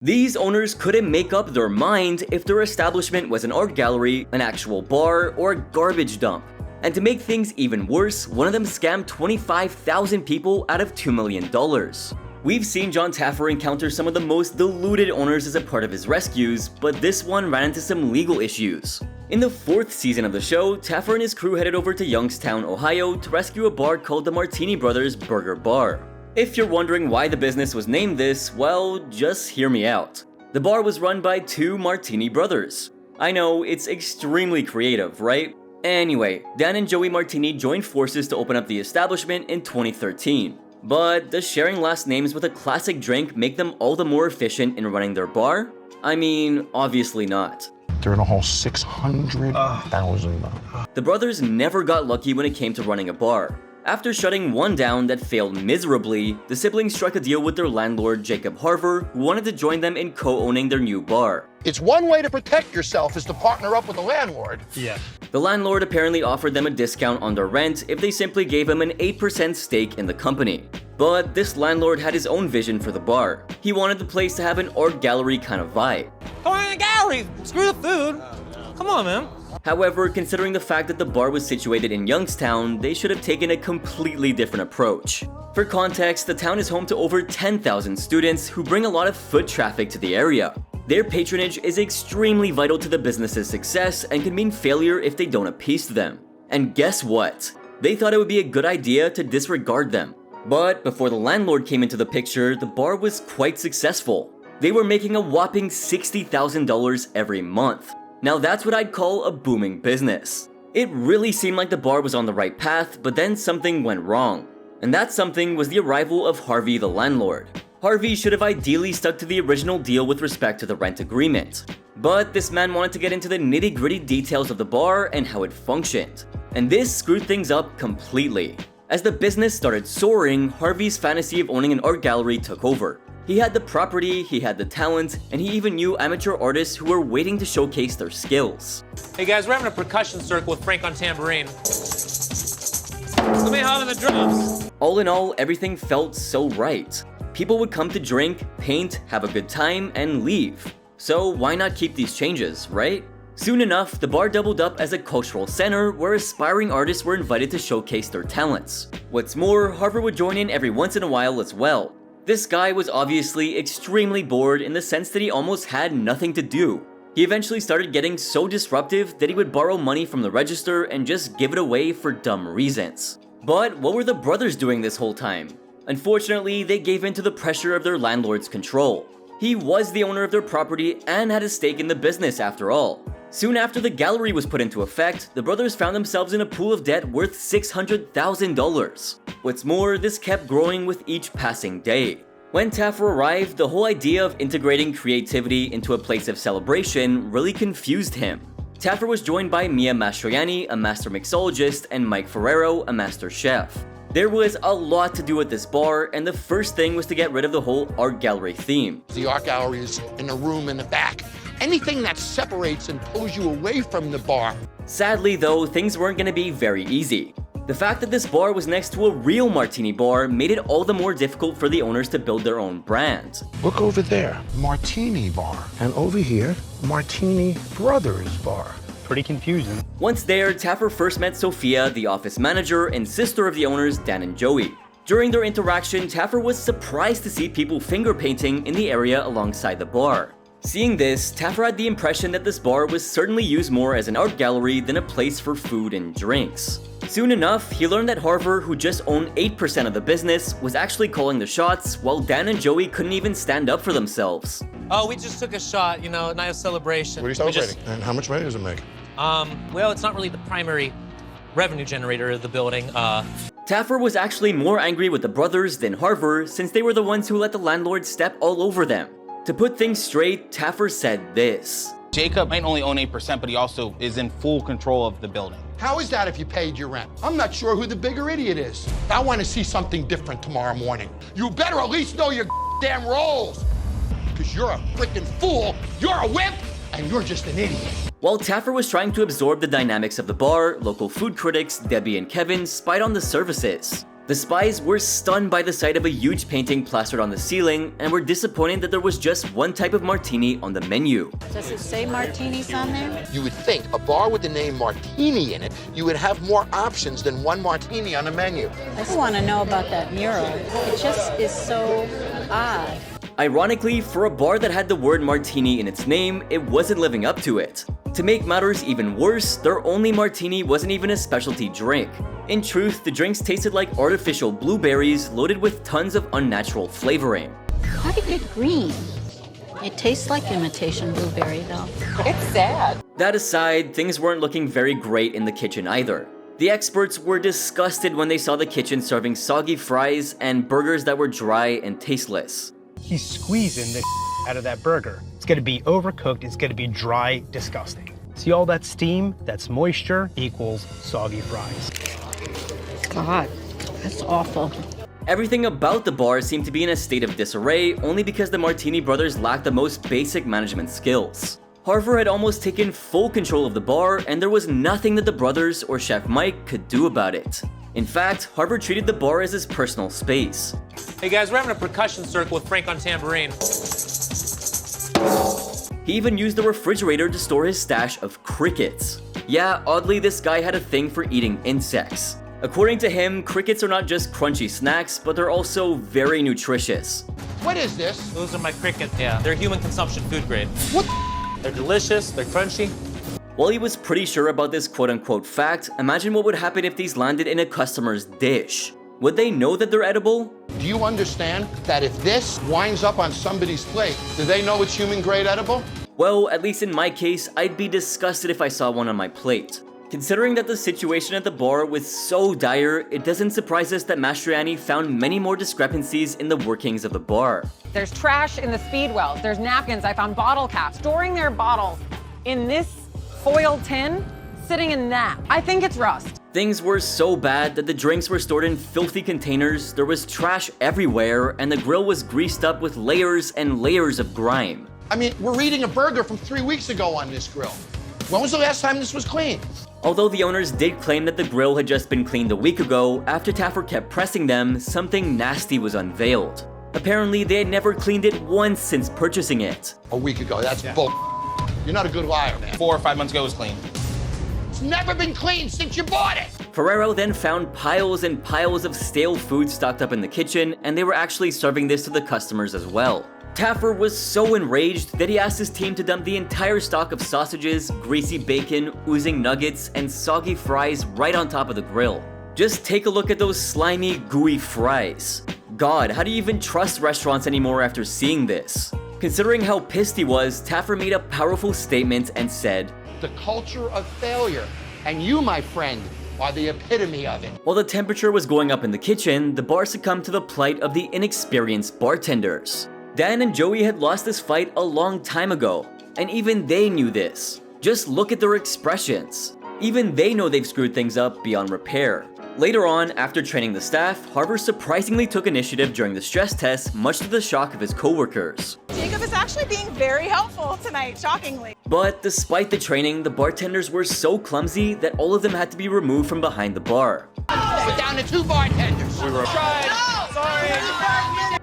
These owners couldn't make up their mind if their establishment was an art gallery, an actual bar, or a garbage dump. And to make things even worse, one of them scammed 25,000 people out of $2 million. We've seen John Taffer encounter some of the most deluded owners as a part of his rescues, but this one ran into some legal issues. In the 4th season of the show, Taffer and his crew headed over to Youngstown, Ohio to rescue a bar called the Martini Brothers Burger Bar. If you're wondering why the business was named this, well, just hear me out. The bar was run by 2 Martini brothers. I know, it's extremely creative, right? Anyway, Dan and Joey Martini joined forces to open up the establishment in 2013. But does sharing last names with a classic drink make them all the more efficient in running their bar? I mean, obviously not. They're in a whole $600,000. The brothers never got lucky when it came to running a bar. After shutting one down that failed miserably, the siblings struck a deal with their landlord Jacob Harver, who wanted to join them in co-owning their new bar. It's one way to protect yourself is to partner up with the landlord. Yeah. The landlord apparently offered them a discount on their rent if they simply gave him an 8% stake in the company. But this landlord had his own vision for the bar. He wanted the place to have an art gallery kind of vibe. Come on in the gallery! Screw the food! Come on, man. However, considering the fact that the bar was situated in Youngstown, they should have taken a completely different approach. For context, the town is home to over 10,000 students who bring a lot of foot traffic to the area. Their patronage is extremely vital to the business's success and can mean failure if they don't appease them. And guess what? They thought it would be a good idea to disregard them. But before the landlord came into the picture, the bar was quite successful. They were making a whopping $60,000 every month. Now that's what I'd call a booming business. It really seemed like the bar was on the right path, but then something went wrong. And that something was the arrival of Harvey the landlord. Harvey should have ideally stuck to the original deal with respect to the rent agreement. But this man wanted to get into the nitty-gritty details of the bar and how it functioned. And this screwed things up completely. As the business started soaring, Harvey's fantasy of owning an art gallery took over. He had the property, he had the talent, and he even knew amateur artists who were waiting to showcase their skills. Hey guys, we're having a percussion circle with Frank on tambourine. Let me hum in the drums. All in all, everything felt so right. People would come to drink, paint, have a good time, and leave. So why not keep these changes, right? Soon enough, the bar doubled up as a cultural center where aspiring artists were invited to showcase their talents. What's more, Harvard would join in every once in a while as well. This guy was obviously extremely bored in the sense that he almost had nothing to do. He eventually started getting so disruptive that he would borrow money from the register and just give it away for dumb reasons. But what were the brothers doing this whole time? Unfortunately, they gave in to the pressure of their landlord's control. He was the owner of their property and had a stake in the business after all. Soon after the gallery was put into effect, the brothers found themselves in a pool of debt worth $600,000. What's more, this kept growing with each passing day. When Taffer arrived, the whole idea of integrating creativity into a place of celebration really confused him. Taffer was joined by Mia Mastroianni, a master mixologist, and Mike Ferrero, a master chef. There was a lot to do at this bar, and the first thing was to get rid of the whole art gallery theme. The art gallery is in the room in the back. Anything that separates and pulls you away from the bar. Sadly though, things weren't going to be very easy. The fact that this bar was next to a real martini bar made it all the more difficult for the owners to build their own brand. Look over there, Martini Bar. And over here, Martini Brothers Bar. Pretty confusing. Once there, Taffer first met Sophia, the office manager and sister of the owners Dan and Joey. During their interaction, Taffer was surprised to see people finger painting in the area alongside the bar. Seeing this, Taffer had the impression that this bar was certainly used more as an art gallery than a place for food and drinks. Soon enough, he learned that Harver, who just owned 8% of the business, was actually calling the shots, while Dan and Joey couldn't even stand up for themselves. Oh, we just took a shot, you know, night of celebration. What are you celebrating? And how much money does it make? Well, it's not really the primary revenue generator of the building. Taffer was actually more angry with the brothers than Harver, since they were the ones who let the landlord step all over them. To put things straight, Taffer said this. Jacob might only own 8%, but he also is in full control of the building. How is that if you paid your rent? I'm not sure who the bigger idiot is. I want to see something different tomorrow morning. You better at least know your damn roles. Because you're a freaking fool, you're a wimp, and you're just an idiot. While Taffer was trying to absorb the dynamics of the bar, local food critics Debbie and Kevin spied on the services. The spies were stunned by the sight of a huge painting plastered on the ceiling and were disappointed that there was just one type of martini on the menu. Does it say martinis on there? You would think a bar with the name Martini in it, you would have more options than one martini on the menu. I just want to know about that mural. It just is so odd. Ironically, for a bar that had the word martini in its name, it wasn't living up to it. To make matters even worse, their only martini wasn't even a specialty drink. In truth, the drinks tasted like artificial blueberries loaded with tons of unnatural flavoring. How did it get green? It tastes like imitation blueberry, though. It's sad. That aside, things weren't looking very great in the kitchen either. The experts were disgusted when they saw the kitchen serving soggy fries and burgers that were dry and tasteless. He's squeezing the out of that burger. It's gonna be overcooked, it's gonna be dry, disgusting. See all that steam? That's moisture equals soggy fries. God, that's awful. Everything about the bar seemed to be in a state of disarray only because the Martini brothers lacked the most basic management skills. Harvard had almost taken full control of the bar, and there was nothing that the brothers or Chef Mike could do about it. In fact, Harvard treated the bar as his personal space. Hey guys, we're having a percussion circle with Frank on tambourine. He even used the refrigerator to store his stash of crickets. Yeah, oddly, this guy had a thing for eating insects. According to him, crickets are not just crunchy snacks, but they're also very nutritious. What is this? Those are my crickets. Yeah, they're human consumption food grade. What? They're delicious, they're crunchy. While he was pretty sure about this quote-unquote fact, imagine what would happen if these landed in a customer's dish. Would they know that they're edible? Do you understand that if this winds up on somebody's plate, do they know it's human grade edible? Well, at least in my case, I'd be disgusted if I saw one on my plate. Considering that the situation at the bar was so dire, it doesn't surprise us that Mastroianni found many more discrepancies in the workings of the bar. There's trash in the speed wells. There's napkins. I found bottle caps. Storing their bottles in this foil tin, sitting in that. I think it's rust. Things were so bad that the drinks were stored in filthy containers, there was trash everywhere, and the grill was greased up with layers and layers of grime. I mean, we're eating a burger from 3 weeks ago on this grill. When was the last time this was cleaned? Although the owners did claim that the grill had just been cleaned a week ago, after Taffer kept pressing them, something nasty was unveiled. Apparently, they had never cleaned it once since purchasing it. A week ago, that's bull. You're not a good liar, man. 4 or 5 months ago it was clean. It's never been cleaned since you bought it. Ferrero then found piles and piles of stale food stocked up in the kitchen, and they were actually serving this to the customers as well. Taffer was so enraged that he asked his team to dump the entire stock of sausages, greasy bacon, oozing nuggets, and soggy fries right on top of the grill. Just take a look at those slimy, gooey fries. God, how do you even trust restaurants anymore after seeing this? Considering how pissed he was, Taffer made a powerful statement and said, The culture of failure. And you, my friend, are the epitome of it. While the temperature was going up in the kitchen, the bar succumbed to the plight of the inexperienced bartenders. Dan and Joey had lost this fight a long time ago, and even they knew this. Just look at their expressions. Even they know they've screwed things up beyond repair. Later on, after training the staff, Harvard surprisingly took initiative during the stress test, much to the shock of his coworkers. Jacob is actually being very helpful tonight, shockingly. But despite the training, the bartenders were so clumsy that all of them had to be removed from behind the bar. We're down to 2 bartenders. We were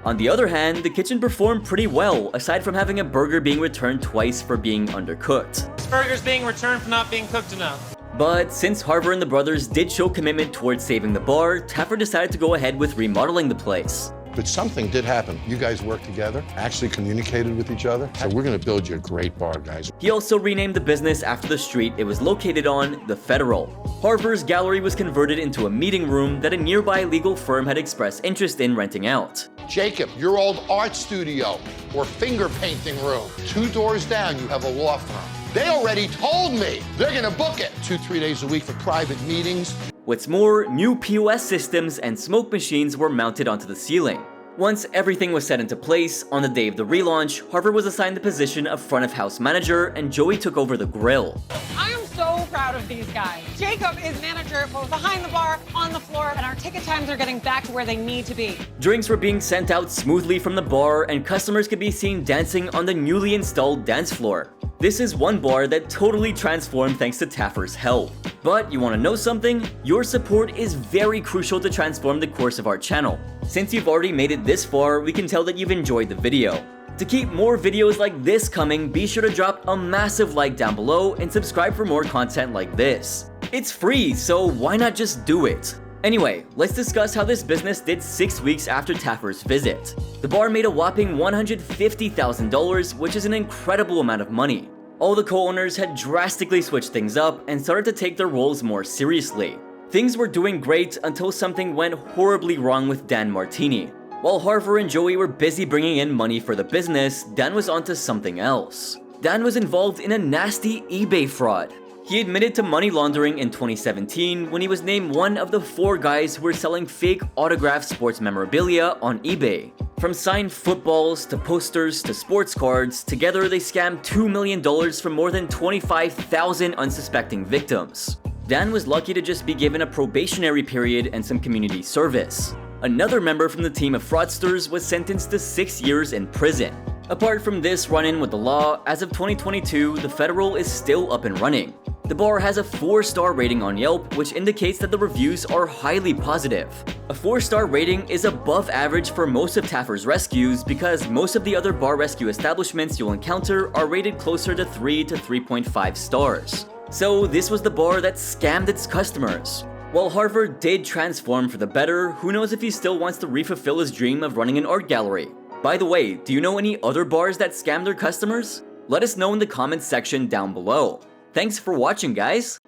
On the other hand, the kitchen performed pretty well, aside from having a burger being returned twice for being undercooked. This burger's being returned for not being cooked enough. But since Harvard and the brothers did show commitment towards saving the bar, Taffer decided to go ahead with remodeling the place. But something did happen. You guys worked together, actually communicated with each other. So we're gonna build you a great bar, guys. He also renamed the business after the street it was located on, the Federal. Harvard's gallery was converted into a meeting room that a nearby legal firm had expressed interest in renting out. Jacob, your old art studio or finger painting room. 2 doors down, you have a law firm. They already told me they're gonna book it 2-3 days a week for private meetings. What's more, new POS systems and smoke machines were mounted onto the ceiling. Once everything was set into place, on the day of the relaunch, Harvard was assigned the position of front of house manager and Joey took over the grill. I am so proud of these guys. Jacob is manager both behind the bar, on the floor, and our ticket times are getting back to where they need to be. Drinks were being sent out smoothly from the bar and customers could be seen dancing on the newly installed dance floor. This is one bar that totally transformed thanks to Taffer's help. But you want to know something? Your support is very crucial to transform the course of our channel. Since you've already made it this far, we can tell that you've enjoyed the video. To keep more videos like this coming, be sure to drop a massive like down below and subscribe for more content like this. It's free, so why not just do it? Anyway, let's discuss how this business did 6 weeks after Taffer's visit. The bar made a whopping $150,000, which is an incredible amount of money. All the co-owners had drastically switched things up and started to take their roles more seriously. Things were doing great until something went horribly wrong with Dan Martini. While Harver and Joey were busy bringing in money for the business, Dan was onto something else. Dan was involved in a nasty eBay fraud. He admitted to money laundering in 2017 when he was named one of the 4 guys who were selling fake autographed sports memorabilia on eBay. From signed footballs to posters to sports cards, together they scammed $2 million from more than 25,000 unsuspecting victims. Dan was lucky to just be given a probationary period and some community service. Another member from the team of fraudsters was sentenced to 6 years in prison. Apart from this run-in with the law, as of 2022, the Federal is still up and running. The bar has a 4-star rating on Yelp, which indicates that the reviews are highly positive. A 4-star rating is above average for most of Taffer's rescues because most of the other bar rescue establishments you'll encounter are rated closer to 3 to 3.5 stars. So this was the bar that scammed its customers. While Harver did transform for the better, who knows if he still wants to re-fulfill his dream of running an art gallery. By the way, do you know any other bars that scam their customers? Let us know in the comments section down below. Thanks for watching, guys!